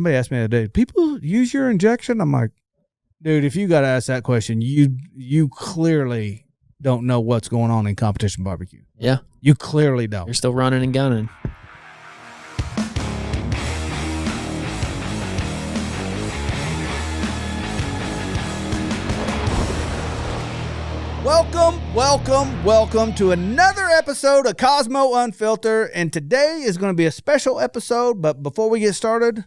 somebody asked me the other day, people use your injection? I'm like, dude, if you got to ask that question, you clearly don't know what's going on in competition barbecue. Yeah. You clearly don't. You're still running and gunning. Welcome to another episode of Kosmo Unfiltered. And today is going to be a special episode. But before we get started,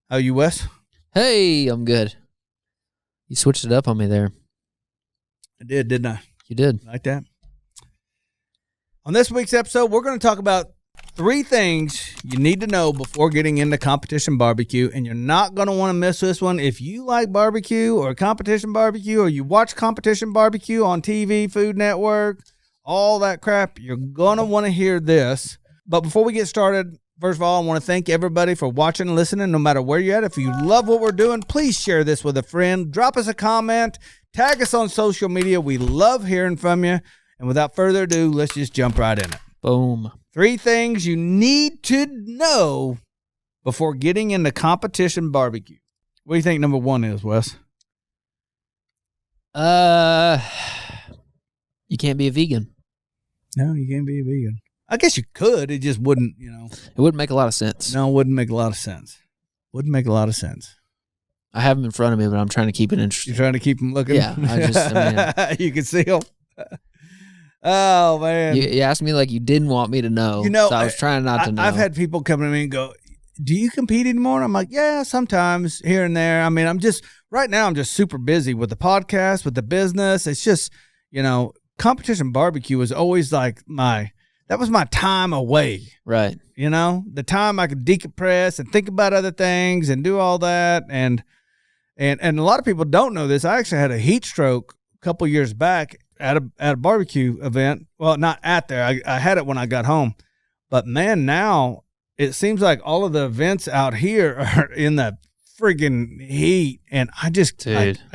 how are you, Wes? Hey, I'm good. You switched it up on me there. I did, didn't I? You did. Like that? On this week's episode, we're going to talk about 3 things you need to know before getting into competition barbecue, and you're not going to want to miss this one. If you like barbecue or competition barbecue, or you watch competition barbecue on TV, Food Network, all that crap, you're going to want to hear this. But before we get started, first of all, I want to thank everybody for watching and listening, no matter where you're at. If you love what we're doing, please share this with a friend. Drop us a comment. Tag us on social media. We love hearing from you. And without further ado, let's just jump right in it. Boom. 3 things you need to know before getting into competition barbecue. What do you think number 1 is, Wes? You can't be a vegan. No, you can't be a vegan. I guess you could. It just wouldn't, It wouldn't make a lot of sense. No, it wouldn't make a lot of sense. Wouldn't make a lot of sense. I have them in front of me, but I'm trying to keep it interesting. You're trying to keep them looking? Yeah. I mean, you can see them. Oh, man. You asked me like you didn't want me to know, so I was trying not to know. I've had people come to me and go, do you compete anymore? And I'm like, yeah, sometimes here and there. I mean, right now I'm just super busy with the podcast, with the business. It's just, competition barbecue was always like that was my time away. Right. The time I could decompress and think about other things and do all that. And a lot of people don't know this. I actually had a heat stroke a couple years back at a barbecue event. Well, not at there. I had it when I got home. But man, now it seems like all of the events out here are in the friggin' heat, and I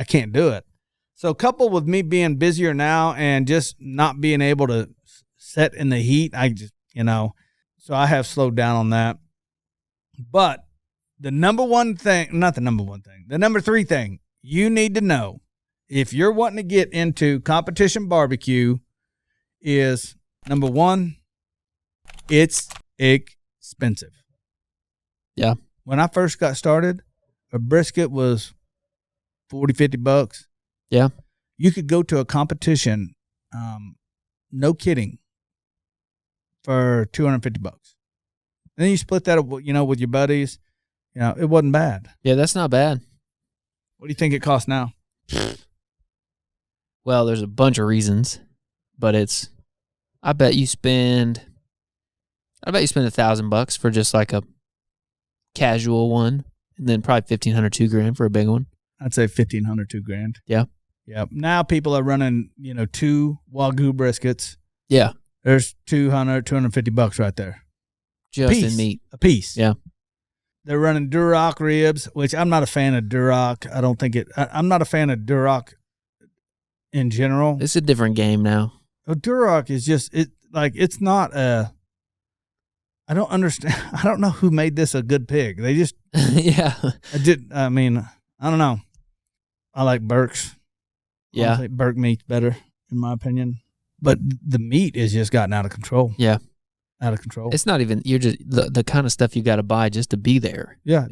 can't do it. So coupled with me being busier now and just not being able to set in the heat, so I have slowed down on that. But the number 3 thing you need to know if you're wanting to get into competition barbecue is, number 1, it's expensive. Yeah. When I first got started, a brisket was $40-$50. Yeah. You could go to a competition, no kidding, for $250. And then you split that, with your buddies. It wasn't bad. Yeah, that's not bad. What do you think it costs now? Well, there's a bunch of reasons, but I bet you spend $1,000 for just like a casual one, and then probably $1,500, $2,000 for a big one. I'd say $1,500, $2,000. Yeah. Yeah. Now people are running, 2 Wagyu briskets. Yeah. There's $200, $250 right there. Just in meat. A piece. Yeah. They're running Duroc ribs, which I'm not a fan of Duroc. I'm not a fan of Duroc in general. It's a different game now. Duroc is just, it's not I don't understand. I don't know who made this a good pig. They just, yeah. I don't know. I like Burke's. Yeah. Honestly, Burke meat's better, in my opinion. But the meat has just gotten out of control. Yeah. Out of control. It's not even, you're just, the kind of stuff you got to buy just to be there. Yeah.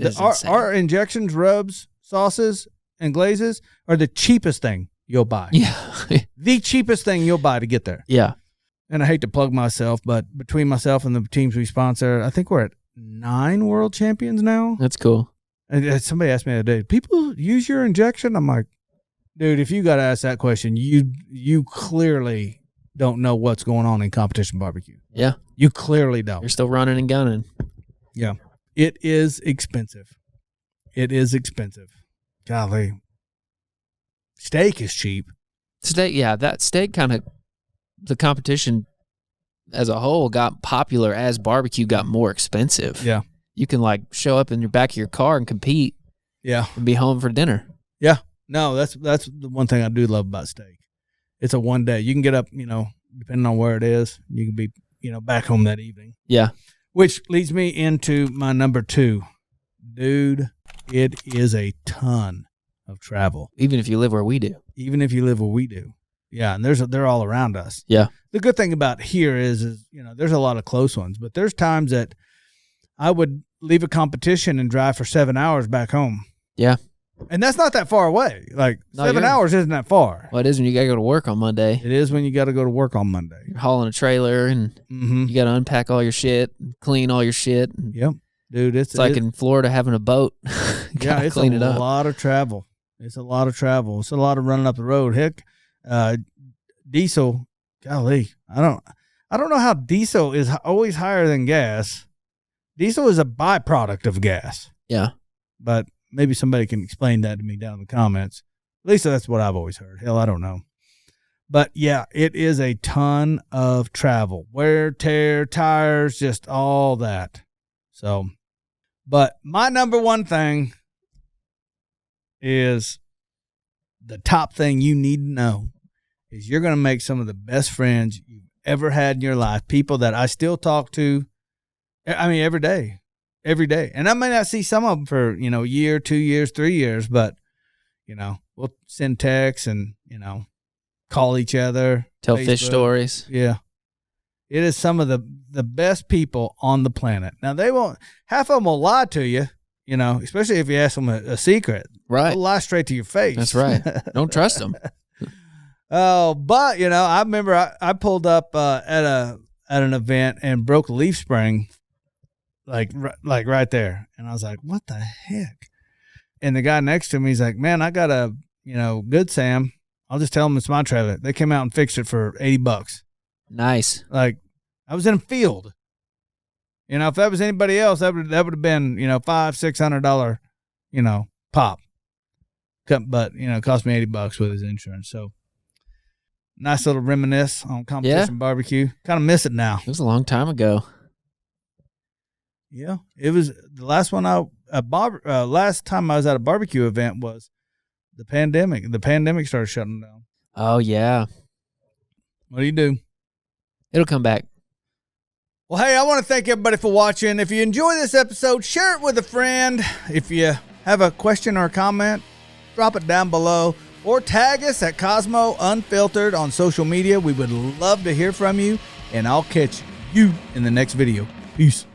Our injections, rubs, sauces, and glazes are the cheapest thing you'll buy. Yeah. The cheapest thing you'll buy to get there. Yeah. And I hate to plug myself, but between myself and the teams we sponsor, I think we're at 9 world champions now. That's cool. And somebody asked me the other day, people use your injection? I'm like, dude, if you got to ask that question, you clearly don't know what's going on in competition barbecue. Yeah. You clearly don't. You're still running and gunning. Yeah. It is expensive. Golly. Steak is cheap. Steak, yeah, that steak kind of, the competition as a whole got popular as barbecue got more expensive. Yeah. You can show up in your back of your car and compete. Yeah. And be home for dinner. Yeah. No, that's the one thing I do love about steak. It's a one day. You can get up, depending on where it is, you can be, back home that evening. Yeah. Which leads me into my number 2. dude, it is a ton of travel. Even if you live where we do. Even if you live where we do. Yeah, and they're all around us. Yeah. The good thing about here is there's a lot of close ones, but there's times that I would leave a competition and drive for 7 hours back home. Yeah. And that's not that far away. Like, No, 7 hours isn't that far. Well, it is when you got to go to work on Monday. It is when you got to go to work on Monday. You're hauling a trailer and you got to unpack all your shit, clean all your shit. Yep. Dude, it's like in Florida having a boat. Yeah, it's clean it up. A lot of travel. It's a lot of travel. It's a lot of running up the road. Heck, diesel, golly, I don't know how diesel is always higher than gas. Diesel is a byproduct of gas. Yeah. But maybe somebody can explain that to me down in the comments. At least that's what I've always heard. Hell, I don't know. But yeah, it is a ton of travel. Wear, tear, tires, just all that. So, but my number one thing is the top thing you need to know is you're going to make some of the best friends you've ever had in your life. People that I still talk to, I mean, every day. And I may not see some of them for, a year, 2 years, 3 years, but, we'll send texts and, call each other. Tell Facebook. Fish stories. Yeah. It is some of the best people on the planet. Now, half of them will lie to you, especially if you ask them a secret. Right. They'll lie straight to your face. That's right. Don't trust them. Oh, but, I remember I pulled up at an event and broke a leaf spring. Like right there. And I was like, what the heck? And the guy next to me, he's like, man, I got a, Good Sam. I'll just tell him it's my trailer. They came out and fixed it for $80. Nice. Like, I was in a field. If that was anybody else, that would have been, $500-$600, pop. But, it cost me $80 with his insurance. So, nice little reminisce on competition barbecue. Kind of miss it now. It was a long time ago. Yeah, it was the last one. Last time I was at a barbecue event was the pandemic. The pandemic started shutting down. Oh yeah. What do you do? It'll come back. Well, hey, I want to thank everybody for watching. If you enjoy this episode, share it with a friend. If you have a question or a comment, drop it down below or tag us at Kosmo Unfiltered on social media. We would love to hear from you, and I'll catch you in the next video. Peace.